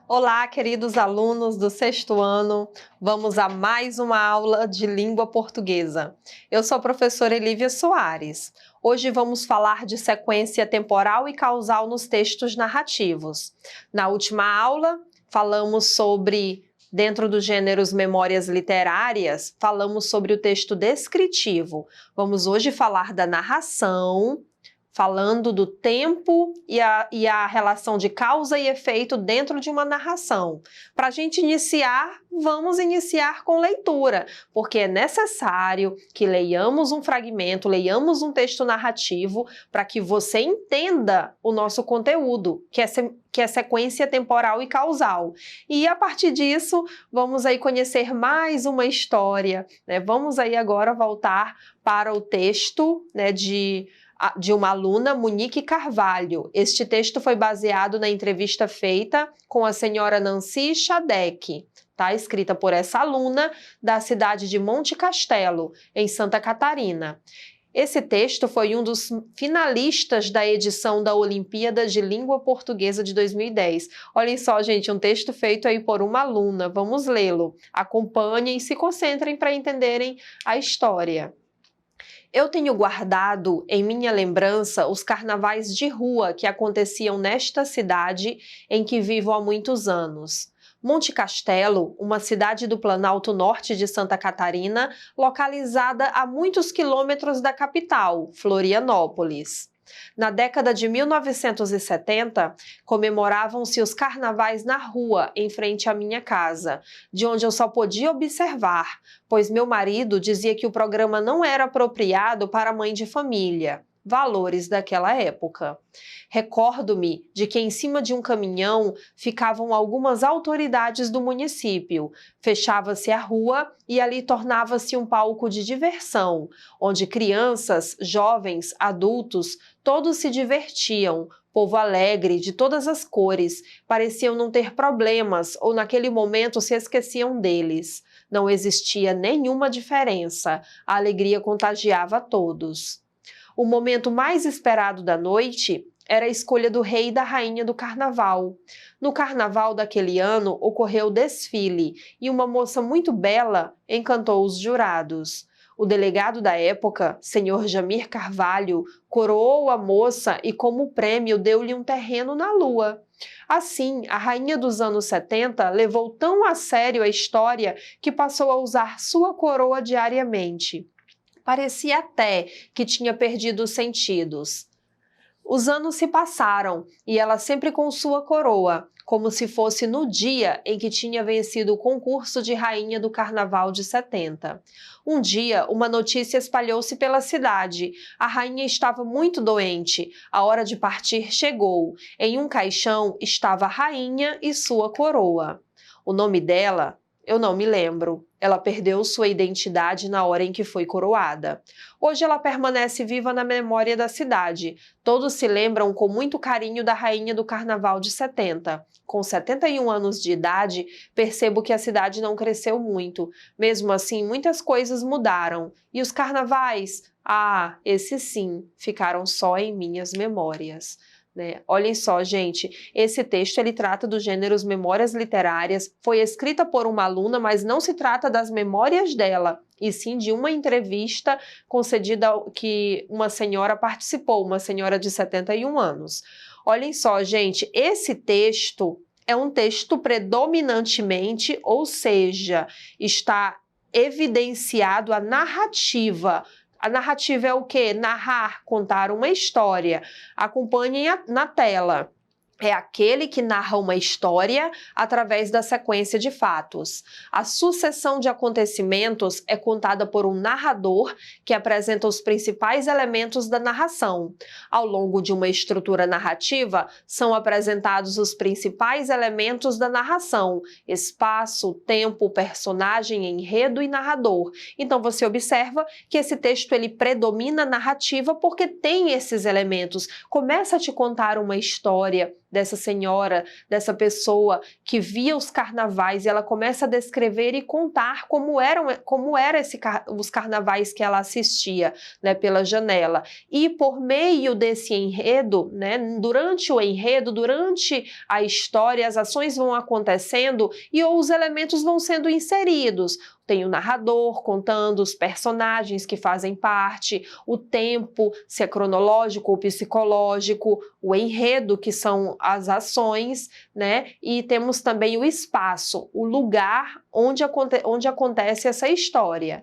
Olá, queridos alunos do sexto ano. Vamos a mais uma aula de língua portuguesa. Eu sou a professora Elívia Soares. Hoje vamos falar de sequência temporal e causal nos textos narrativos. Na última aula, falamos sobre, dentro dos gêneros memórias literárias, falamos sobre o texto descritivo. Vamos hoje falar da narração, falando do tempo e a relação de causa e efeito dentro de uma narração. Para a gente iniciar, vamos iniciar com leitura, porque é necessário que leiamos um fragmento, leiamos um texto narrativo para que você entenda o nosso conteúdo, que é sequência temporal e causal. E a partir disso, vamos aí conhecer mais uma história, né? Vamos aí agora voltar para o texto, né, de uma aluna, Monique Carvalho. Este texto foi baseado na entrevista feita com a senhora Nancy Xadec, tá? Escrita por essa aluna da cidade de Monte Castelo, em Santa Catarina. Esse texto foi um dos finalistas da edição da Olimpíada de Língua Portuguesa de 2010. Olhem só, gente, um texto feito aí por uma aluna. Vamos lê-lo. Acompanhem e se concentrem para entenderem a história. Eu tenho guardado em minha lembrança os carnavais de rua que aconteciam nesta cidade em que vivo há muitos anos. Monte Castelo, uma cidade do Planalto Norte de Santa Catarina, localizada a muitos quilômetros da capital, Florianópolis. Na década de 1970, comemoravam-se os carnavais na rua, em frente à minha casa, de onde eu só podia observar, pois meu marido dizia que o programa não era apropriado para mãe de família. Valores daquela época. Recordo-me de que em cima de um caminhão ficavam algumas autoridades do município. Fechava-se a rua e ali tornava-se um palco de diversão, onde crianças, jovens, adultos, todos se divertiam. Povo alegre, de todas as cores, pareciam não ter problemas ou naquele momento se esqueciam deles. Não existia nenhuma diferença, a alegria contagiava a todos. O momento mais esperado da noite era a escolha do rei e da rainha do carnaval. No carnaval daquele ano ocorreu o desfile e uma moça muito bela encantou os jurados. O delegado da época, senhor Jamir Carvalho, coroou a moça e como prêmio deu-lhe um terreno na lua. Assim, a rainha dos anos 70 levou tão a sério a história que passou a usar sua coroa diariamente. Parecia até que tinha perdido os sentidos. Os anos se passaram e ela sempre com sua coroa, como se fosse no dia em que tinha vencido o concurso de rainha do Carnaval de 70. Um dia, uma notícia espalhou-se pela cidade. A rainha estava muito doente. A hora de partir chegou. Em um caixão estava a rainha e sua coroa. O nome dela, eu não me lembro. Ela perdeu sua identidade na hora em que foi coroada. Hoje ela permanece viva na memória da cidade. Todos se lembram com muito carinho da rainha do Carnaval de 70. Com 71 anos de idade, percebo que a cidade não cresceu muito. Mesmo assim, muitas coisas mudaram. E os carnavais? Ah, esses sim, ficaram só em minhas memórias. Olhem só, gente, esse texto ele trata dos gêneros memórias literárias, foi escrita por uma aluna, mas não se trata das memórias dela, e sim de uma entrevista concedida que uma senhora participou, uma senhora de 71 anos. Olhem só, gente, esse texto é um texto predominantemente, ou seja, está evidenciado a narrativa. A narrativa é o quê? Narrar, contar uma história. Acompanhem na tela. É aquele que narra uma história através da sequência de fatos. A sucessão de acontecimentos é contada por um narrador que apresenta os principais elementos da narração. Ao longo de uma estrutura narrativa, são apresentados os principais elementos da narração: espaço, tempo, personagem, enredo e narrador. Então você observa que esse texto ele predomina a narrativa porque tem esses elementos. Começa a te contar uma história, dessa senhora, dessa pessoa que via os carnavais, e ela começa a descrever e contar como eram os carnavais que ela assistia, né, pela janela. E por meio desse enredo, né, durante o enredo, durante a história, as ações vão acontecendo e os elementos vão sendo inseridos. Tem o narrador contando os personagens que fazem parte, o tempo, se é cronológico ou psicológico, o enredo, que são as ações, né? E temos também o espaço, o lugar onde acontece essa história.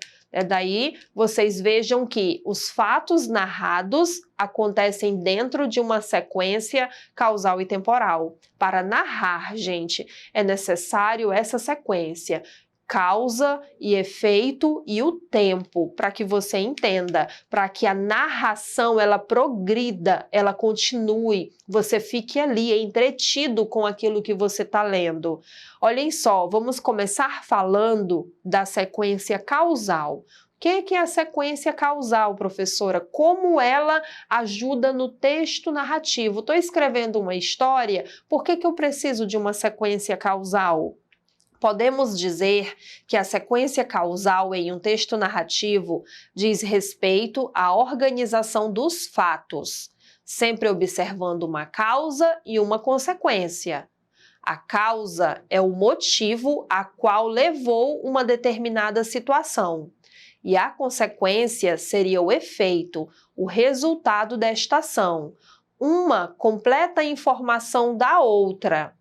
Daí vocês vejam que os fatos narrados acontecem dentro de uma sequência causal e temporal. Para narrar, gente, é necessário essa sequência. Causa e efeito e o tempo, para que você entenda, para que a narração ela progrida, ela continue, você fique ali entretido com aquilo que você está lendo. Olhem só, vamos começar falando da sequência causal. O que é a sequência causal, professora? Como ela ajuda no texto narrativo? Estou escrevendo uma história, por que eu preciso de uma sequência causal? Podemos dizer que a sequência causal em um texto narrativo diz respeito à organização dos fatos, sempre observando uma causa e uma consequência. A causa é o motivo a qual levou uma determinada situação, e a consequência seria o efeito, o resultado desta ação. Uma completa informação da outra.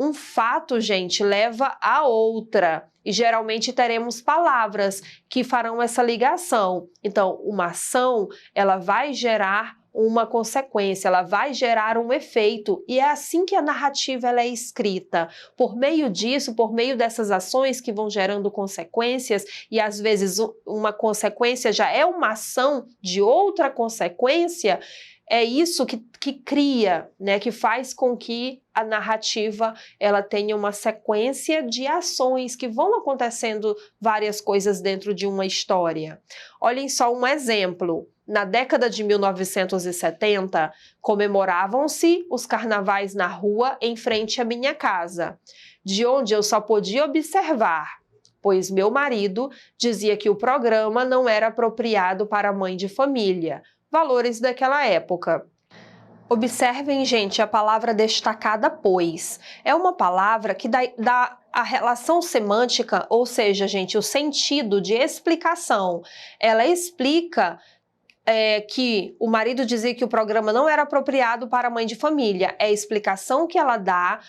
Um fato, gente, leva a outra, e geralmente teremos palavras que farão essa ligação. Então, uma ação, ela vai gerar uma consequência, ela vai gerar um efeito, e é assim que a narrativa ela é escrita. Por meio disso, por meio dessas ações que vão gerando consequências, e às vezes uma consequência já é uma ação de outra consequência, é isso que cria, né, que faz com que a narrativa ela tenha uma sequência de ações que vão acontecendo várias coisas dentro de uma história. Olhem só um exemplo. Na década de 1970, comemoravam-se os carnavais na rua em frente à minha casa, de onde eu só podia observar, pois meu marido dizia que o programa não era apropriado para mãe de família. Valores daquela época. Observem, gente, a palavra destacada pois. É uma palavra que dá a relação semântica, ou seja, gente, o sentido de explicação. Ela explica que o marido dizia que o programa não era apropriado para mãe de família. É a explicação que ela dá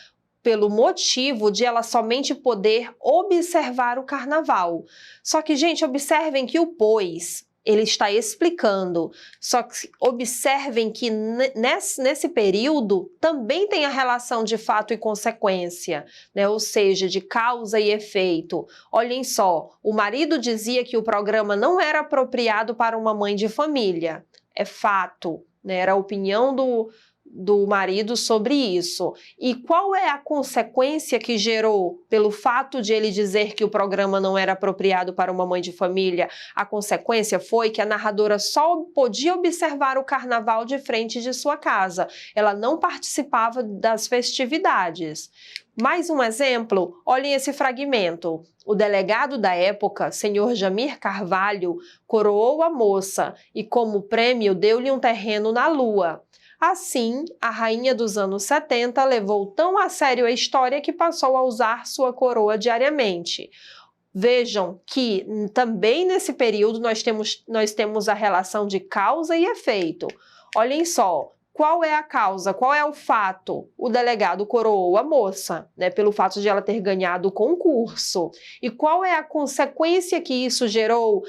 pelo motivo de ela somente poder observar o carnaval. Só que, gente, observem que o pois ele está explicando, só que observem que nesse período também tem a relação de fato e consequência, né? Ou seja, de causa e efeito. Olhem só, o marido dizia que o programa não era apropriado para uma mãe de família. É fato, né? Era a opinião do marido sobre isso. E qual é a consequência que gerou pelo fato de ele dizer que o programa não era apropriado para uma mãe de família? A consequência foi que a narradora só podia observar o carnaval de frente de sua casa. Ela não participava das festividades. Mais um exemplo, olhem esse fragmento. O delegado da época, senhor Jamir Carvalho, coroou a moça e, como prêmio, deu-lhe um terreno na lua. Assim, a rainha dos anos 70 levou tão a sério a história que passou a usar sua coroa diariamente. Vejam que também nesse período nós temos a relação de causa e efeito. Olhem só, qual é a causa, qual é o fato? O delegado coroou a moça, né, pelo fato de ela ter ganhado o concurso. E qual é a consequência que isso gerou?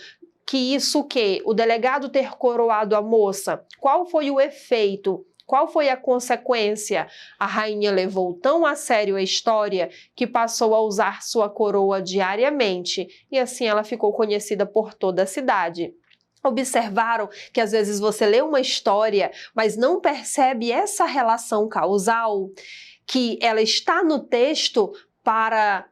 O delegado ter coroado a moça, qual foi o efeito? Qual foi a consequência? A rainha levou tão a sério a história que passou a usar sua coroa diariamente, e assim ela ficou conhecida por toda a cidade. Observaram que às vezes você lê uma história, mas não percebe essa relação causal? Que ela está no texto, para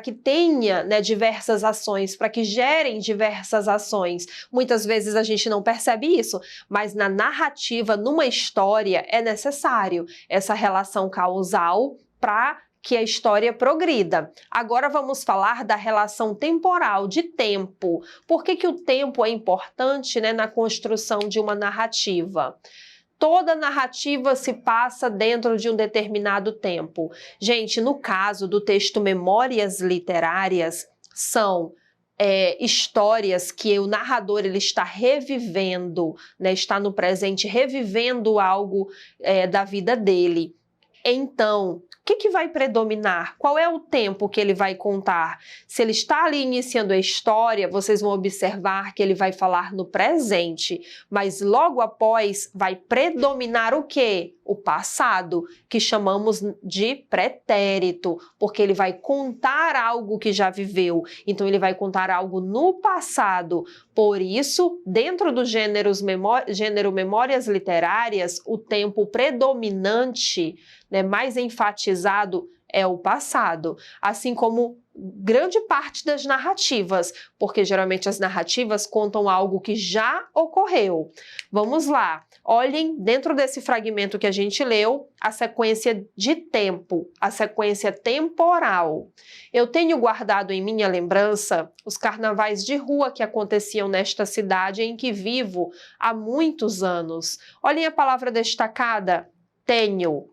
que tenha, né, diversas ações, para que gerem diversas ações. Muitas vezes a gente não percebe isso, mas na narrativa, numa história, é necessário essa relação causal para que a história progrida. Agora vamos falar da relação temporal, de tempo. Por que o tempo é importante, né, na construção de uma narrativa? Toda narrativa se passa dentro de um determinado tempo. Gente, no caso do texto Memórias Literárias, são histórias que o narrador ele está revivendo, né, está no presente revivendo algo da vida dele. Então, o que vai predominar? Qual é o tempo que ele vai contar? Se ele está ali iniciando a história, vocês vão observar que ele vai falar no presente, mas logo após vai predominar o quê? O passado, que chamamos de pretérito, porque ele vai contar algo que já viveu, então ele vai contar algo no passado. Por isso, dentro do gênero Memórias Literárias, o tempo predominante, né, mais enfatizado é o passado, assim como grande parte das narrativas, porque geralmente as narrativas contam algo que já ocorreu. Vamos lá, olhem dentro desse fragmento que a gente leu, a sequência de tempo, a sequência temporal. Eu tenho guardado em minha lembrança os carnavais de rua que aconteciam nesta cidade em que vivo há muitos anos. Olhem a palavra destacada, tenho.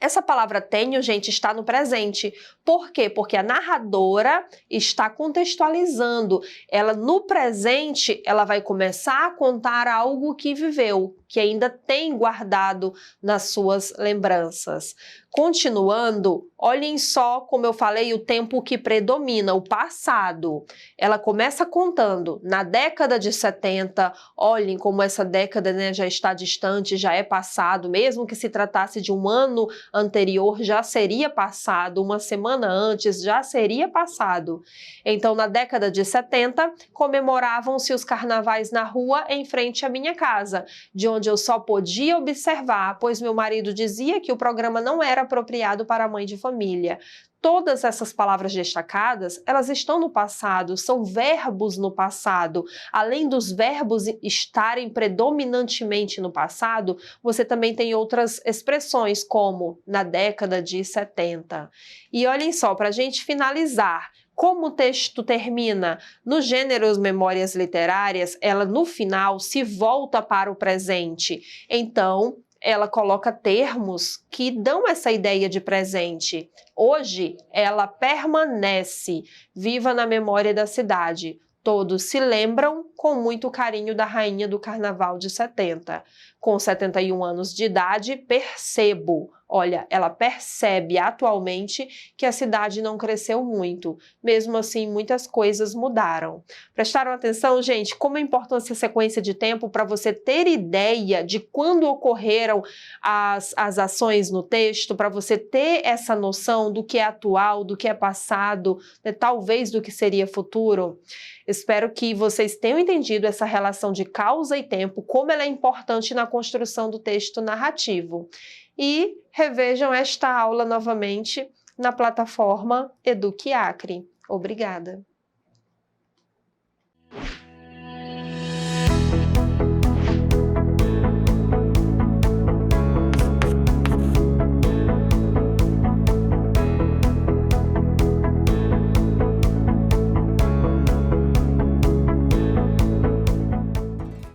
Essa palavra tenho, gente, está no presente. Por quê? Porque a narradora está contextualizando. Ela, no presente, ela vai começar a contar algo que viveu, que ainda tem guardado nas suas lembranças. Continuando, olhem só, como eu falei, o tempo que predomina, o passado. Ela começa contando na década de 70, olhem como essa década, né, já está distante, já é passado, mesmo que se tratasse de um ano anterior, já seria passado, uma semana antes já seria passado. Então, na década de 70, comemoravam-se os carnavais na rua em frente à minha casa, de onde eu só podia observar, pois meu marido dizia que o programa não era apropriado para a mãe de família. Todas essas palavras destacadas, elas estão no passado, são verbos no passado. Além dos verbos estarem predominantemente no passado, você também tem outras expressões, como na década de 70. E olhem só, para a gente finalizar, como o texto termina no gênero Memórias Literárias, ela no final se volta para o presente. Então, ela coloca termos que dão essa ideia de presente. Hoje, ela permanece viva na memória da cidade. Todos se lembram com muito carinho da rainha do Carnaval de 70. Com 71 anos de idade, percebo. Olha, ela percebe atualmente que a cidade não cresceu muito. Mesmo assim, muitas coisas mudaram. Prestaram atenção, gente, como é importante essa sequência de tempo para você ter ideia de quando ocorreram as ações no texto, para você ter essa noção do que é atual, do que é passado, né, talvez do que seria futuro. Espero que vocês tenham entendido essa relação de causa e tempo, como ela é importante na construção do texto narrativo. E revejam esta aula novamente na plataforma Eduque Acre. Obrigada!